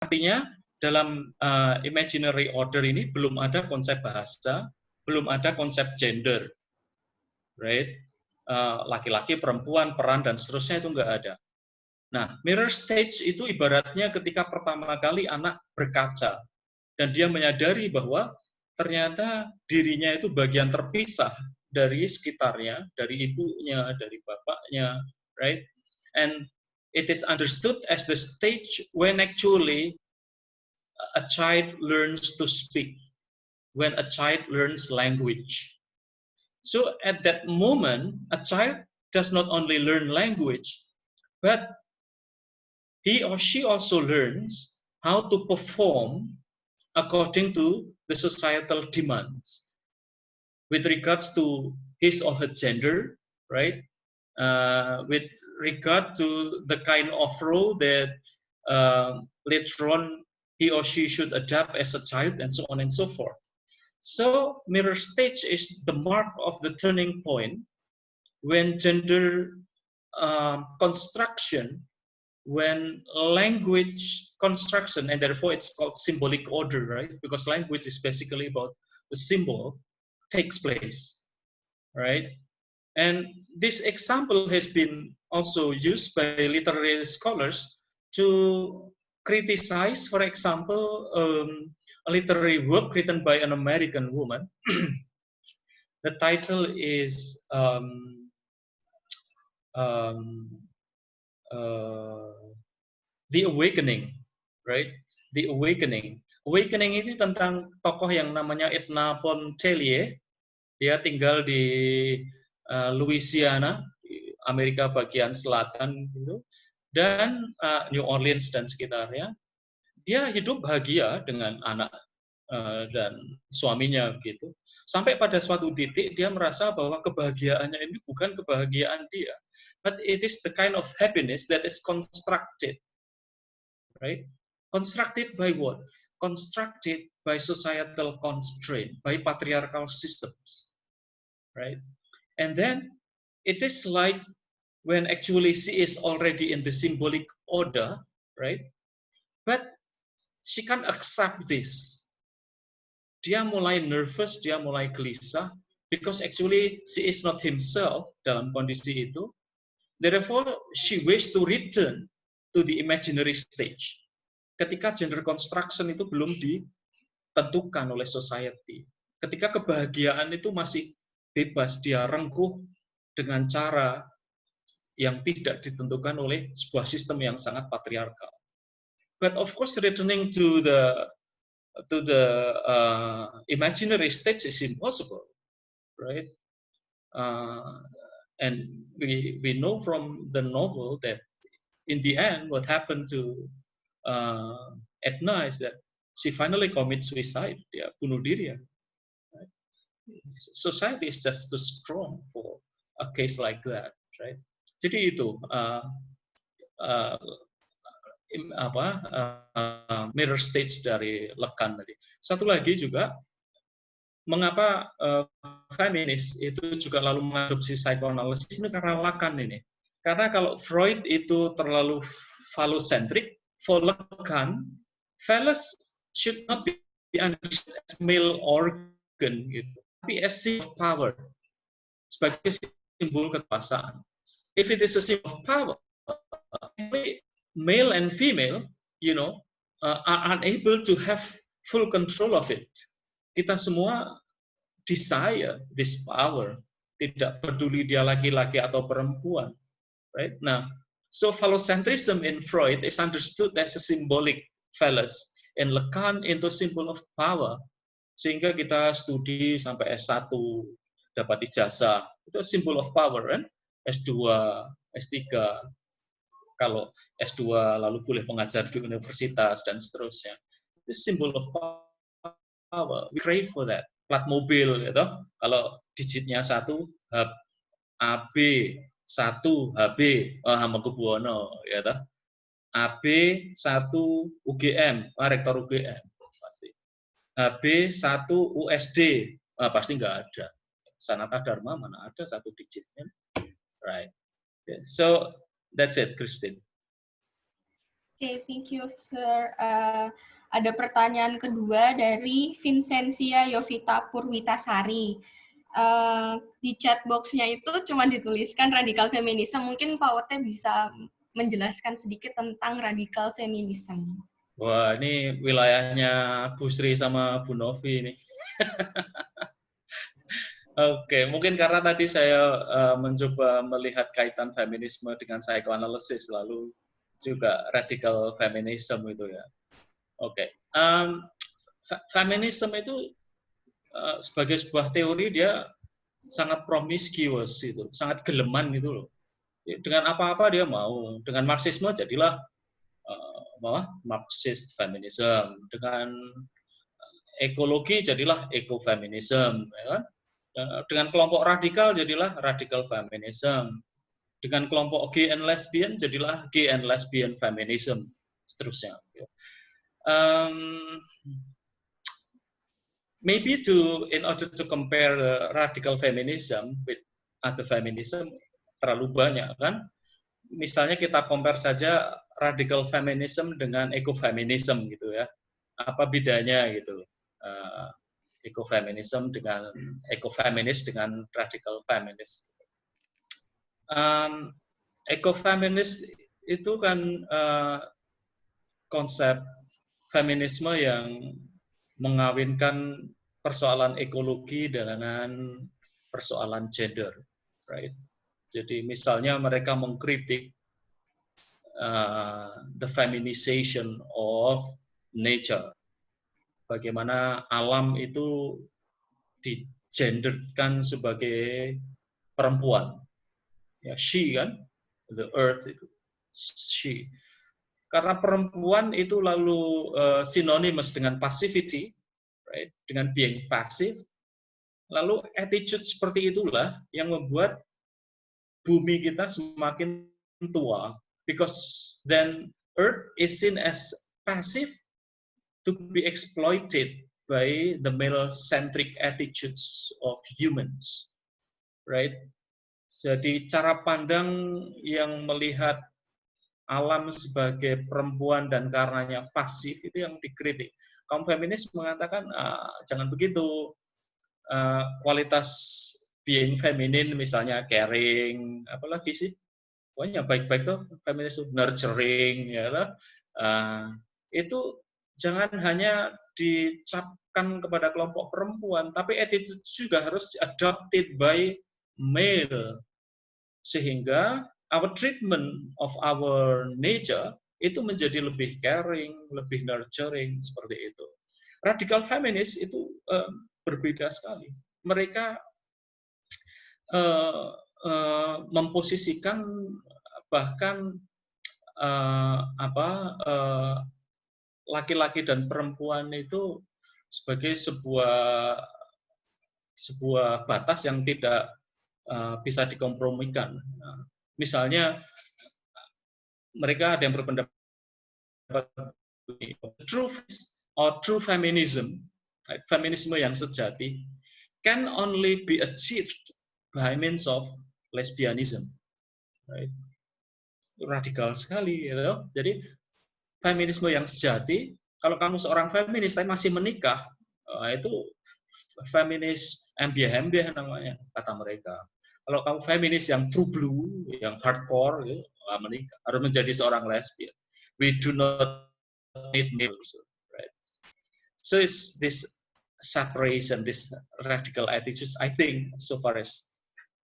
Artinya dalam imaginary order ini belum ada konsep bahasa, belum ada konsep gender, right? Laki-laki, perempuan, peran dan seterusnya itu nggak ada. Nah, mirror stage itu ibaratnya ketika pertama kali anak berkaca dan dia menyadari bahwa ternyata dirinya itu bagian terpisah dari sekitarnya, dari ibunya, dari bapaknya, right? And it is understood as the stage when actually a child learns to speak, when a child learns language. So at that moment, a child does not only learn language, but he or she also learns how to perform according to the societal demands with regards to his or her gender, right? With regard to the kind of role that later on he or she should adapt as a child, and so on and so forth. So mirror stage is the mark of the turning point when gender construction, when language construction, and therefore it's called symbolic order, right? Because language is basically about the symbol, takes place, right? And this example has been also used by literary scholars to criticize, for example, a literary work written by an American woman. The title is The Awakening, right? The Awakening. Awakening ini tentang tokoh yang namanya Edna Pontellier. Dia tinggal di Louisiana, Amerika bagian selatan, gitu, dan New Orleans dan sekitarnya. Dia hidup bahagia dengan anak dan suaminya, gitu. Sampai pada suatu titik dia merasa bahwa kebahagiaannya ini bukan kebahagiaan dia, but it is the kind of happiness that is constructed. Right? Constructed by what? Constructed by societal constraint, by patriarchal systems, right? And then it is like when actually she is already in the symbolic order, right? But she can't accept this. Dia mulai nervous, dia mulai gelisah, because actually she is not himself dalam kondisi itu. Therefore, she wish to return to the imaginary stage. Ketika gender construction itu belum ditentukan oleh society. Ketika kebahagiaan itu masih bebas, dia rengkuh dengan cara yang tidak ditentukan oleh sebuah sistem yang sangat patriarkal. But of course, returning to the imaginary stage is impossible, right? And we know from the novel that in the end, what happened to Edna is that she finally commits suicide. Dia bunuh diri. Right? Society is just too strong for a case like that, right? Jadi itu mirror stage dari Lacan tadi. Satu lagi juga, mengapa feminis itu juga lalu mengadopsi psikoanalisis ini karena Lacan ini. Karena kalau Freud itu terlalu phallocentric, for Lacan, phallus should not be understood as male organ, gitu, tapi as symbol of power, sebagai simbol kekuasaan. If it is a symbol of power, male and female, are unable to have full control of it. Kita semua desire this power, tidak peduli dia laki-laki atau perempuan, right? Nah, so phallocentrism in Freud is understood as a symbolic phallus, and Lacan into symbol of power. Sehingga kita studi sampai S1, dapat ijazah, itu symbol of power, kan? S2, S3, kalau S2 lalu boleh mengajar di universitas dan seterusnya. Itu symbol of power. We crave for that. Plat mobil, gitu. Kalau digitnya 1, AB 1 HB Hamengkubuwono, ya toh. AB 1 UGM, rektor UGM pasti. HB 1 USD, pasti nggak ada. Sanata Dharma mana ada 1 digitnya, right? So that's it, Christine. Oke, thank you, Sir. Ada pertanyaan kedua dari Vincentia Yovita Purwitasari. Di chat box-nya itu cuma dituliskan radikal feminisme. Mungkin Pak Wote bisa menjelaskan sedikit tentang radikal feminisme. Wah, ini wilayahnya Bu Sri sama Bu Novi ini. Oke, mungkin karena tadi saya mencoba melihat kaitan feminisme dengan psychoanalysis, lalu juga radical feminism itu ya. Oke, feminisme itu sebagai sebuah teori dia sangat promiscuous itu, sangat geleman gitu loh. Dengan apa-apa dia mau. Dengan Marxisme jadilah Marxist feminism. Dengan ekologi jadilah ecofeminism, ya kan? Dengan kelompok radikal jadilah radical feminism. Dengan kelompok gay and lesbian jadilah gay and lesbian feminism, seterusnya. Maybe in order to compare radical feminism with other feminism terlalu banyak kan. Misalnya kita compare saja radical feminism dengan ecofeminism gitu ya. Apa bedanya gitu? Ecofeminism dengan ecofeminis dengan radical feminis. Ecofeminis itu kan konsep feminisme yang mengawinkan persoalan ekologi dengan persoalan gender, right? Jadi misalnya mereka mengkritik the feminization of nature, bagaimana alam itu digenderkan sebagai perempuan, ya she kan, the earth itu she. Karena perempuan itu lalu synonymous dengan passivity, right? Dengan being passive. Lalu attitude seperti itulah yang membuat bumi kita semakin tua, because then Earth is seen as passive to be exploited by the male-centric attitudes of humans, right? Jadi cara pandang yang melihat alam sebagai perempuan dan karenanya pasif itu yang dikritik. Kaum feminis mengatakan jangan begitu, kualitas being feminin misalnya caring, apalagi sih, pokoknya baik-baik tuh feminis tuh nurturing ya lah, itu jangan hanya dicapkan kepada kelompok perempuan, tapi attitude juga harus adopted by male, sehingga our treatment of our nature itu menjadi lebih caring, lebih nurturing, seperti itu. Radical feminist itu berbeda sekali. Mereka memposisikan bahkan laki-laki dan perempuan itu sebagai sebuah batas yang tidak bisa dikompromikan. Misalnya mereka ada yang berpendapat true feminism, feminisme yang sejati, can only be achieved by means of lesbianism. Right? Radikal sekali, gitu. Jadi feminisme yang sejati, kalau kamu seorang feminis tapi masih menikah, itu feminis embiah-embiah namanya, kata mereka. Kalau kamu feminis yang true blue, yang hardcore, gitu, menikah, harus menjadi seorang lesbian. We do not need males, right? So it's this separation, this radical attitudes, I think, so far as